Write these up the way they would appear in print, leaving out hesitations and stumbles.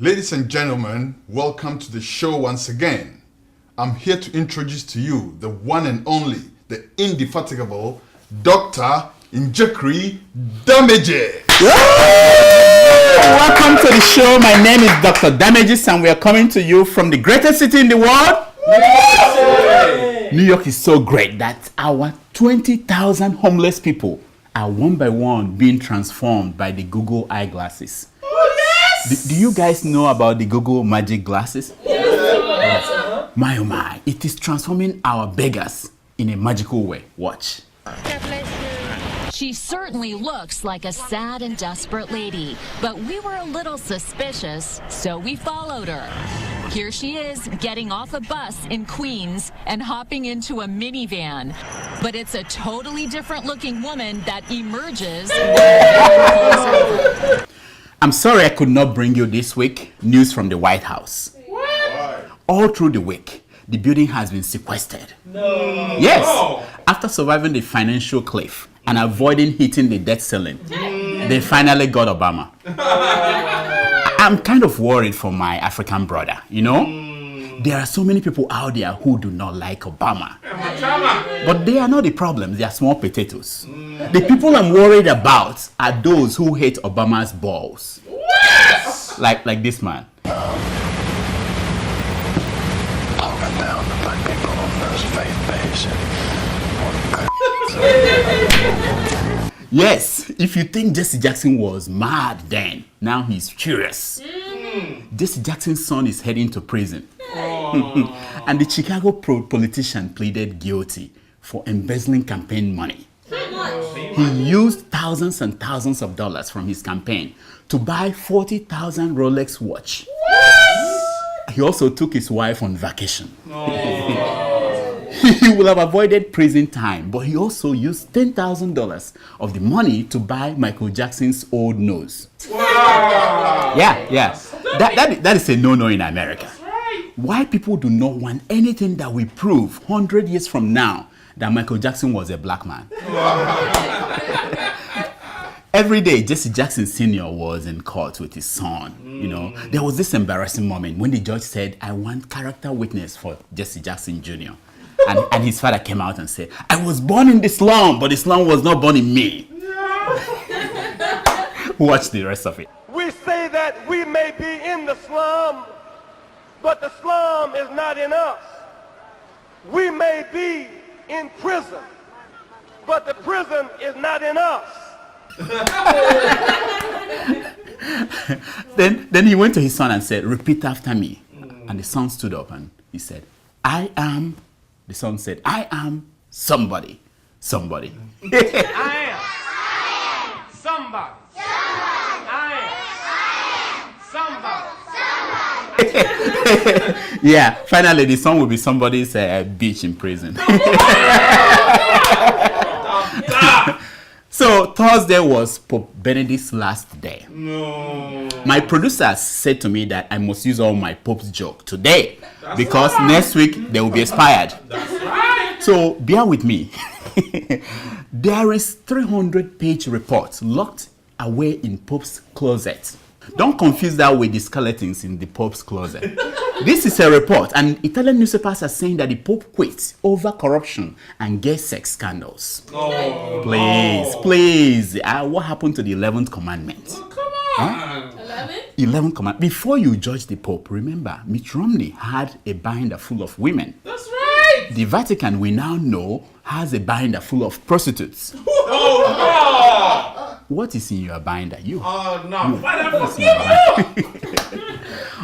Ladies and gentlemen, welcome to the show once again. I'm here to introduce to you the one and only, the indefatigable Dr. Injekri Damage. Welcome to the show. My name is Dr. Damages and we are coming to you from the greatest city in the world. New York is so great that our 20,000 homeless people are one by one being transformed by the Google eyeglasses. Do you guys know about the Google magic glasses? Yes. My oh my, it is transforming our beggars in a magical way. Watch. She certainly looks like a sad and desperate lady, but we were a little suspicious, so we followed her. Here she is, getting off a bus in Queens and hopping into a minivan. But it's a totally different looking woman that emerges. I'm sorry I could not bring you this week news from the White House. What? All through the week, the building has been sequestered. No. Yes, after surviving the financial cliff and avoiding hitting the debt ceiling, they finally got Obama. I'm kind of worried for my African brother, you know? There are so many people out there who do not like Obama. But they are not the problem, they are small potatoes. The people I'm worried about are those who hate Obama's balls. What? Like this man. Yes, if you think Jesse Jackson was mad then, now he's furious. Jesse Jackson's son is heading to prison. And the Chicago politician pleaded guilty for embezzling campaign money. He used thousands and thousands of dollars from his campaign to buy 40,000 Rolex watch. He also took his wife on vacation. He will have avoided prison time, but he also used $10,000 of the money to buy Michael Jackson's old nose. Wow. Yeah. That is a no-no in America. Why people do not want anything that will prove 100 years from now that Michael Jackson was a black man. Every day, Jesse Jackson Sr. was in court with his son. You know, there was this embarrassing moment when the judge said, "I want character witness for Jesse Jackson Jr." And his father came out and said, "I was born in the slum, but the slum was not born in me." Watch the rest of it. We say that we may be in the slum, but the slum is not in us. We may be in prison, but the prison is not in us. Then he went to his son and said, "Repeat after me." And the son stood up and he said, "I am." The son said, "I am somebody. Somebody." I am somebody. Yeah, finally the son will be somebody's bitch in prison. So Thursday was Pope Benedict's last day. No. My producers said to me that I must use all my Pope's joke today because next week they will be expired. That's right. So bear with me. There is 300-page report locked away in Pope's closet. Don't confuse that with the skeletons in the Pope's closet. This is a report, and Italian newspapers are saying that the Pope quit over corruption and gay sex scandals. Oh, Please. What happened to the 11th commandment? Oh, come on. 11th commandment. Before you judge the Pope, remember, Mitt Romney had a binder full of women. That's right. The Vatican, we now know, has a binder full of prostitutes. Oh, What is in your binder? no. Oh, no. Whatever.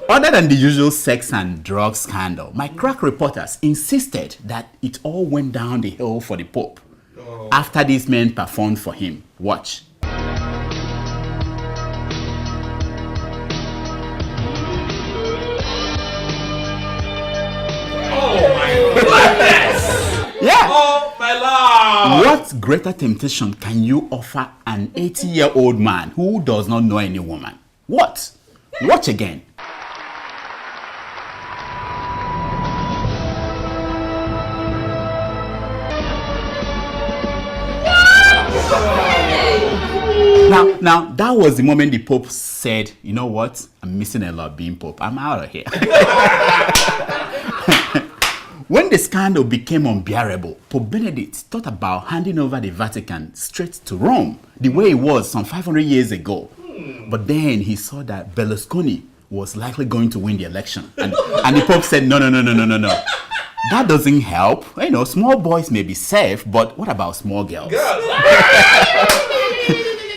Other than the usual sex and drug scandal, my crack reporters insisted that it all went down the hill for the Pope after these men performed for him. Watch. Oh, my goodness. Yeah. Oh, my Lord. What greater temptation can you offer an 80-year-old man who does not know any woman? What? Watch again. Now that was the moment the Pope said, you know what? I'm missing a lot being Pope. I'm out of here. When the scandal became unbearable, Pope Benedict thought about handing over the Vatican straight to Rome, the way it was some 500 years ago. But then he saw that Berlusconi was likely going to win the election. And the Pope said, no. That doesn't help. You know, small boys may be safe, but what about small girls?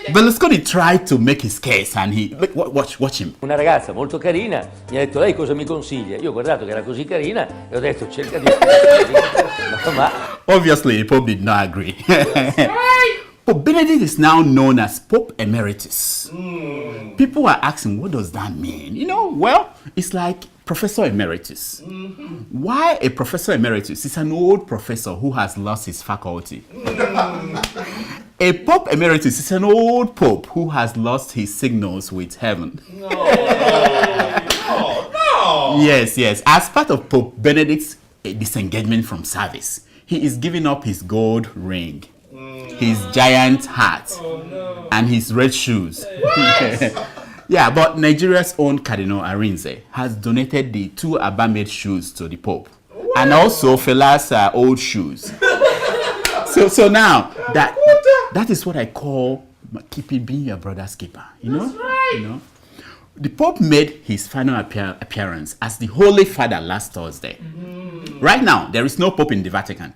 Berlusconi tried to make his case and he... Watch him. Una ragazza molto carina mi ha detto: lei cosa mi consiglia? Io ho guardato che era così carina e ho detto: cerca di... Ma... Obviously, the Pope did not agree. Pope Benedict is now known as Pope Emeritus. People are asking, what does that mean? You know, well, it's like Professor Emeritus. Why a Professor Emeritus? It's an old professor who has lost his faculty. A Pope Emeritus is an old Pope who has lost his signals with heaven. No. Yes. As part of Pope Benedict's disengagement from service, he is giving up his gold ring, his giant hat, and his red shoes. Yeah, but Nigeria's own Cardinal Arinze has donated the 2 Abba-made shoes to the Pope, and also Fela's old shoes. So now that is what I call being your brother's keeper. You know, you know. The Pope made his final appearance as the Holy Father last Thursday. Right now, there is no Pope in the Vatican.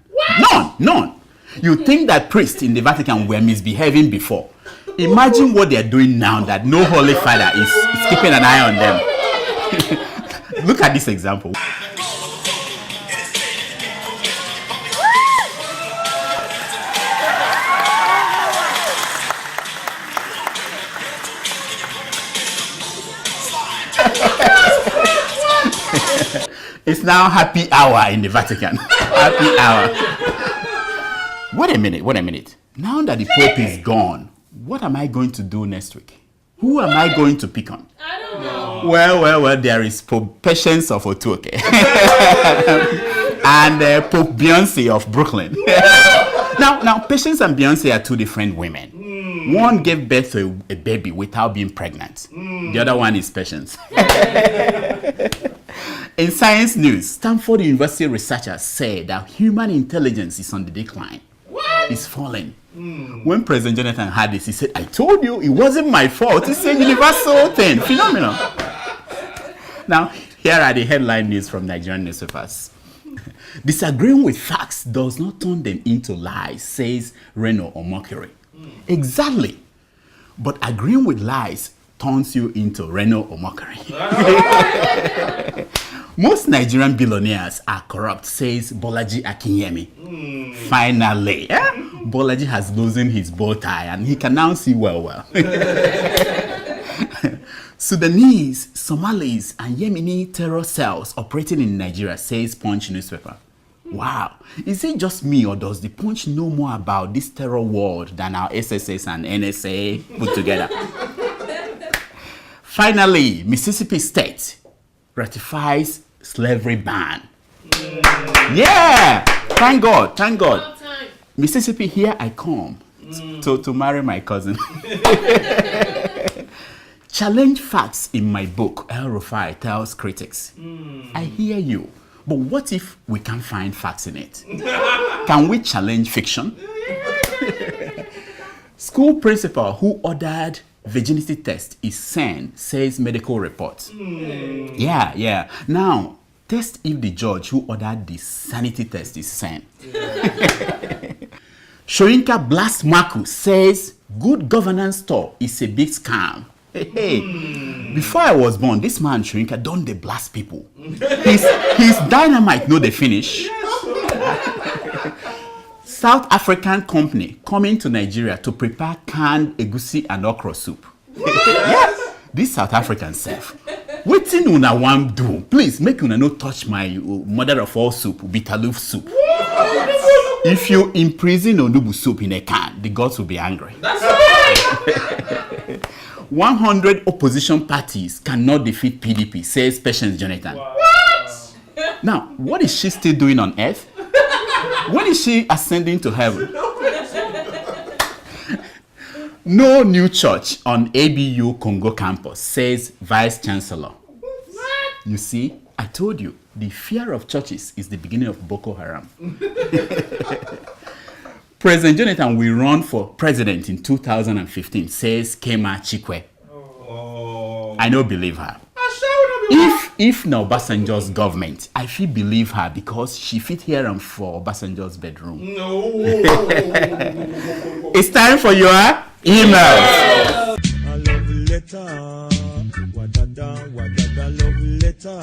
None. You think that priests in the Vatican were misbehaving before? Imagine what they are doing now that no Holy Father is keeping an eye on them. Look at this example. It's now happy hour in the Vatican. Happy hour. Wait a minute. Now that the Pope is gone, what am I going to do next week? Who am I going to pick on? I don't know. Well, there is Pope Patience of Otuoke. And Pope Beyonce of Brooklyn. Now, Patience and Beyonce are 2 different women. One gave birth to a baby without being pregnant. The other one is Patience. In science news, Stanford University researchers say that human intelligence is on the decline. It's falling. When President Jonathan had this, he said, I told you, it wasn't my fault. It's a universal thing, phenomenal. Now, here are the headline news from Nigerian newspapers. Disagreeing with facts does not turn them into lies, says Reno or Mercury. Exactly. But agreeing with lies turns you into Reno or Mercury. Most Nigerian billionaires are corrupt, says Bolaji Akinyemi. Finally, Bolaji has loosened his bow tie and he can now see well. Sudanese, Somalis, and Yemeni terror cells operating in Nigeria, says Punch newspaper. Wow, is it just me or does the Punch know more about this terror world than our SSS and NSA put together? Finally, Mississippi State ratifies slavery ban. Yeah, thank God. Mississippi, here I come to marry my cousin. Challenge facts in my book, El Rufai tells critics. I hear you, but what if we can't find facts in it? Can we challenge fiction? School principal who ordered virginity test is sane, says medical report. Yeah. Now, test if the judge who ordered the sanity test is sane. Shoyinka blast Marcus, says good governance talk is a big scam. Hey. Before I was born, this man Shoyinka don't they blast people. His dynamite no they finish. South African company coming to Nigeria to prepare canned egusi and okra soup. Yes, this South African self. Wetin una wan do? Please make una no touch my mother of all soup, bitter leaf soup. If you imprison onubu soup in a can, the gods will be angry. That's right. 100 opposition parties cannot defeat PDP, says Patience Jonathan. What? Now, what is she still doing on earth? When is she ascending to heaven? No new church on ABU Congo campus, says Vice Chancellor. What? You see, I told you, the fear of churches is the beginning of Boko Haram. President Jonathan will run for president in 2015, says Kema Chikwe. I don't believe her. If now Obasanjo's government, I feel believe her because she fit here and for Obasanjo's bedroom. No. It's time for your emails. A love letter. Wadada, wadada, love letter.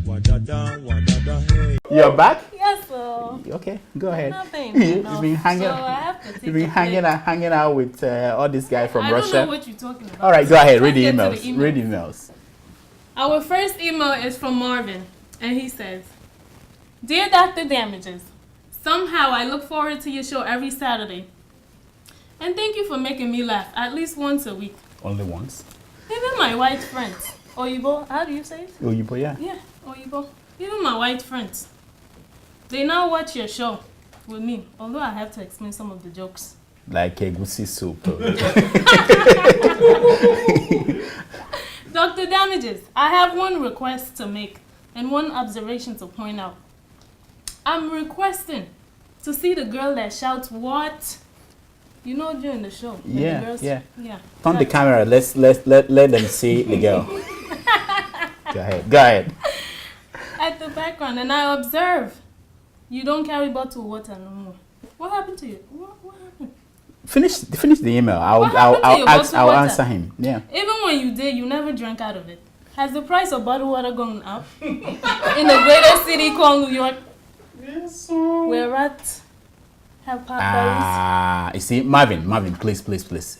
Wadada, wadada, hey. You're back? Yes, sir. Okay, go ahead. Nothing. You've been hanging, So I have to take you've been a hanging break. out, hanging out with all this guy from I Russia. don't know what you're talking about. All right, go ahead. Read the Let's get to emails. the email. Read the emails. Our first email is from Marvin, and he says, Dear Dr. Damages, somehow I look forward to your show every Saturday. And thank you for making me laugh at least once a week. Only once. Even my white friends, Oyibo, how do you say it? Oyibo, yeah. Yeah, Oyibo. Even my white friends, they now watch your show with me, although I have to explain some of the jokes. Like a goosey soup. Dr. Damages, I have one request to make and one observation to point out. I'm requesting to see the girl that shouts, what? You know, during the show. when the Yeah, girls- yeah. Yeah. Turn the camera. Let them see the girl. Go ahead. Go ahead. At the background, and I observe you don't carry bottled water no more. What happened to you? What happened? Finish the email. What happened to your bottled I'll water? answer him. Yeah. Even when you did, you never drank out of it. Has the price of bottled water gone up? In the greatest city called New York, where rats have pot bellies. You see, Marvin, please,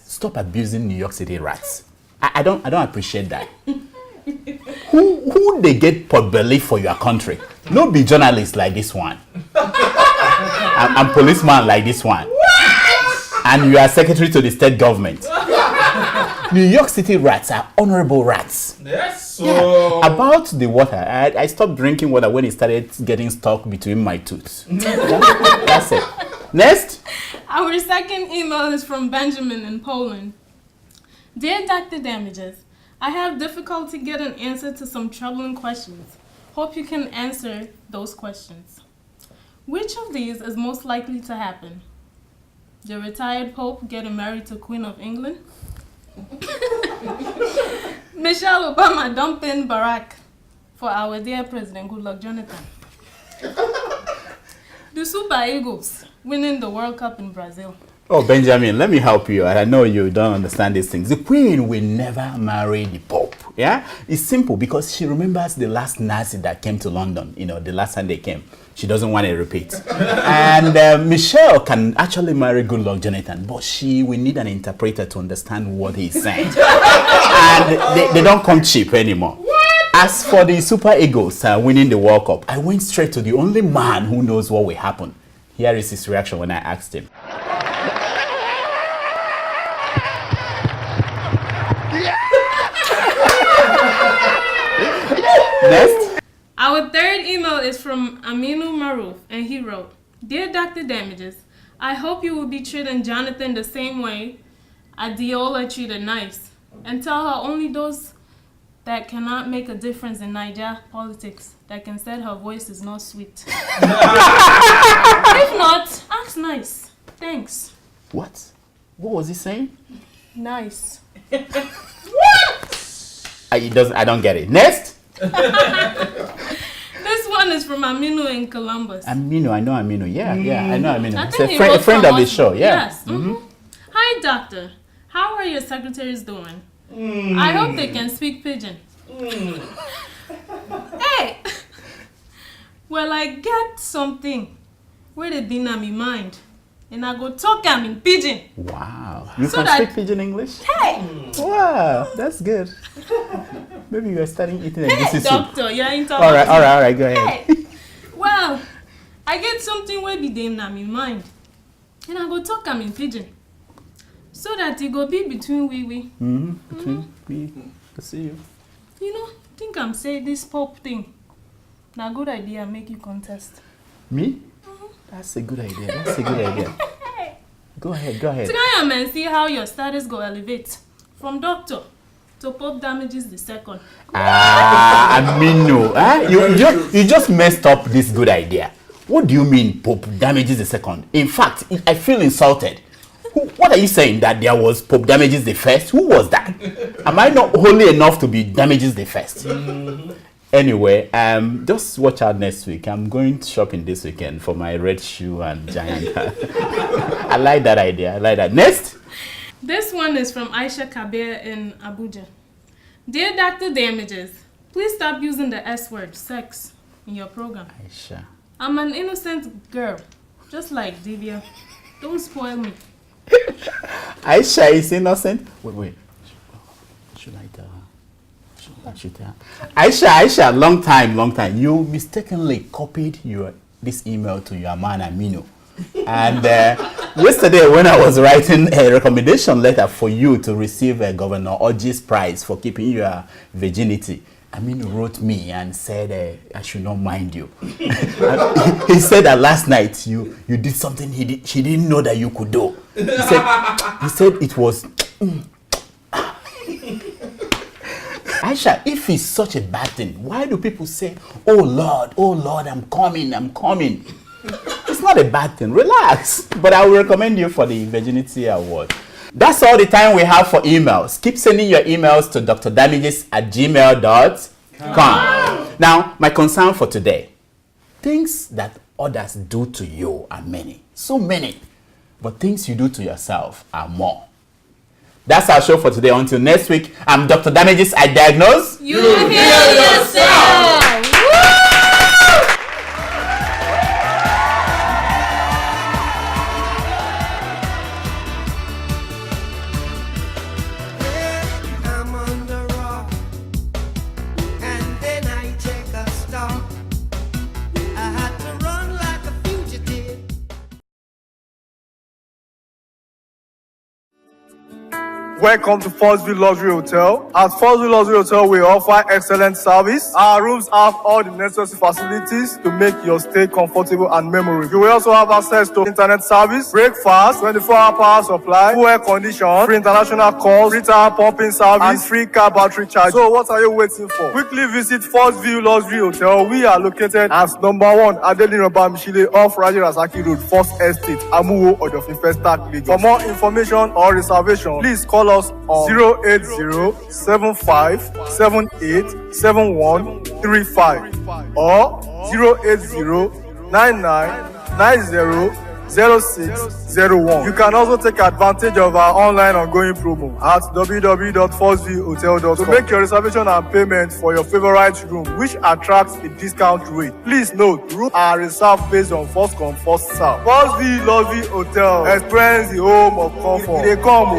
stop abusing New York City rats. I don't appreciate that. Who they get pot belly for your country? No be journalists like this one. I'm policeman like this one. And you are secretary to the state government. New York City rats are honorable rats. Yes, so. Yeah. About the water, I stopped drinking water when it started getting stuck between my tooth. That's it. Next. Our second email is from Benjamin in Poland. Dear Dr. Damages, I have difficulty getting answer to some troubling questions. Hope you can answer those questions. Which of these is most likely to happen? The retired Pope getting married to Queen of England? Michelle Obama dumping Barack for our dear President Goodluck Jonathan? The Super Eagles winning the World Cup in Brazil? Oh, Benjamin, let me help you. I know you don't understand these things. The Queen will never marry the Pope. Yeah? It's simple because she remembers the last Nazi that came to London, the last time they came. She doesn't want to repeat. And Michelle can actually marry Goodluck Jonathan, but she will need an interpreter to understand what he's saying. And they don't come cheap anymore. As for the Super Eagles winning the World Cup, I went straight to the only man who knows what will happen. Here is his reaction when I asked him. Next. Our third email is from Aminu Maruf, and he wrote, Dear Dr. Damages, I hope you will be treating Jonathan the same way Adeola treated Nice, and tell her only those that cannot make a difference in Niger politics that can say her voice is not sweet. If not, ask Nice. Thanks. What? What was he saying? Nice. I don't get it. Next. This one is from Aminu in Columbus. Aminu, I know Aminu. Yeah, I know Aminu. I It's think a he friend, wrote a friend from of the us. show. Yeah. Yes. Hi, doctor. How are your secretaries doing? I hope they can speak pidgin. Hey! Well, I get something where they been on my mind. And I go talk am in pidgin. Wow. You So can that- speak pidgin English? Hey! Wow, that's good. Maybe you are starting eating a Hey, goosey soup. doctor, you're in All right, go ahead. Hey! Well, I get something where be them on my mind. And I go talk am in pidgin. So that it go be between we. Between me, I see you. Think I'm saying this pop thing. Now, good idea, make you contest. Me? That's a good idea. Go ahead. Try and see how your status go elevate from doctor to Pope Damages the second. I mean, no. You just messed up this good idea. What do you mean Pope Damages the second? In fact, I feel insulted. What are you saying? That there was Pope Damages the first? Who was that? Am I not holy enough to be Damages the first? Anyway, just watch out next week. I'm going shopping this weekend for my red shoe and giant. I like that idea. I like that. Next. This one is from Aisha Kabir in Abuja. Dear Dr. Damages, please stop using the S word, sex, in your program. Aisha. I'm an innocent girl, just like Divya. Don't spoil me. Aisha is innocent. Wait. Should I tell her? Aisha, long time. You mistakenly copied this email to your man Aminu. And yesterday when I was writing a recommendation letter for you to receive Governor Oji's prize for keeping your virginity, Aminu wrote me and said I should not mind you. He said that last night you did something she didn't know that you could do. He said it was... Aisha, if it's such a bad thing, why do people say, oh Lord, I'm coming? It's not a bad thing. Relax. But I will recommend you for the Virginity Award. That's all the time we have for emails. Keep sending your emails to drdamages@gmail.com. Now, my concern for today. Things that others do to you are many. So many. But things you do to yourself are more. That's our show for today. Until next week, I'm Dr. Damages. I diagnose. You heal yourself. I'm on the rock, and then I take a stop. I had to run like a fugitive. Welcome to Forstview Luxury Hotel. At Forstview Luxury Hotel, we offer excellent service. Our rooms have all the necessary facilities to make your stay comfortable and memorable. You will also have access to internet service, breakfast, 24-hour power supply, full air condition, free international calls, free tire pumping service, and free car battery charge. So what are you waiting for? Quickly visit Forstview Luxury Hotel. We are located at number 1 Adeola Mishile off Raji Rasaki Road, First Estate, Amuwo, Odofin Festac, Lagos. For more information or reservation, please call us on 08075787135 or 08099900601. You can also take advantage of our online ongoing promo at www.forceviewhotel.com to make your reservation and payment for your favorite room, which attracts a discount rate. Please note, rooms are reserved based on first come, first serve. Forstview Luxury Hotel. Experience the home of comfort. They come.